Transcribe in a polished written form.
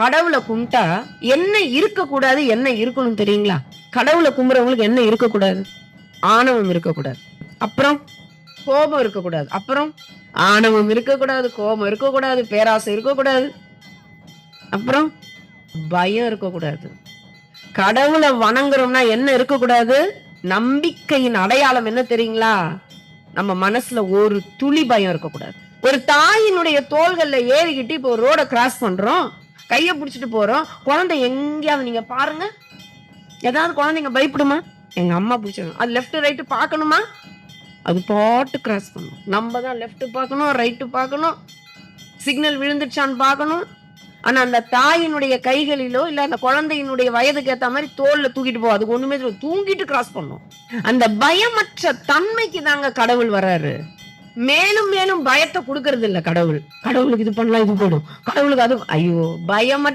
கடவுளை கும்பிட்டா என்ன இருக்கக்கூடாது, என்ன இருக்கணும் தெரியுங்களா? கடவுளை கும்புறவங்களுக்கு என்ன இருக்கக்கூடாது? ஆணவம் இருக்கக்கூடாது. அப்புறம் கோபம் இருக்கக்கூடாது. அப்புறம் ஆணவம் இருக்கக்கூடாது, கோபம் இருக்கக்கூடாது, பேராசை இருக்கக்கூடாது. அப்புறம் பயம் இருக்கக்கூடாது. கடவுளை வணங்குறோம்னா என்ன இருக்கக்கூடாது? நம்பிக்கையின் அடையாளம் என்ன தெரியுங்களா? நம்ம மனசுல ஒரு துளி பயம் இருக்கக்கூடாது. ஒரு தாயினுடைய தோள்கள்ல ஏறிக்கிட்டு இப்போ ரோட கிராஸ் பண்றோம், கைய புடிச்சிட்டு போறோம். குழந்தை எங்கேயாவது நீங்க பாருங்க, ஏதாவது குழந்தைங்க பயப்படுமா? எங்க அம்மா பிடிச்சிடும். அது லெஃப்ட் ரைட் பார்க்கணுமா? அது பாட்டு கிராஸ் பண்ணும். நம்ம தான் லெஃப்ட் பார்க்கணும், ரைட் பார்க்கணும், சிக்னல் விழுந்துச்சான்னு பார்க்கணும். ஆனா அந்த தாயினுடைய கைகளிலோ இல்ல அந்த குழந்தையினுடைய வயதுக்கு ஏத்த மாதிரி தோல்ல தூக்கிட்டு போ, அதுக்கு ஒண்ணுமே தூங்கிட்டு கிராஸ் பண்ணும். அந்த பயமற்ற தன்மைக்கு தாங்க கடவுள் வர்றாரு. மேலும் மேலும் பயத்தை கொடுக்கறது இல்ல கடவுள். கடவுளுக்கு இது பண்ணலாம், இது போடும், கடவுளுக்கு அது. ஐயோ, பயமற்ற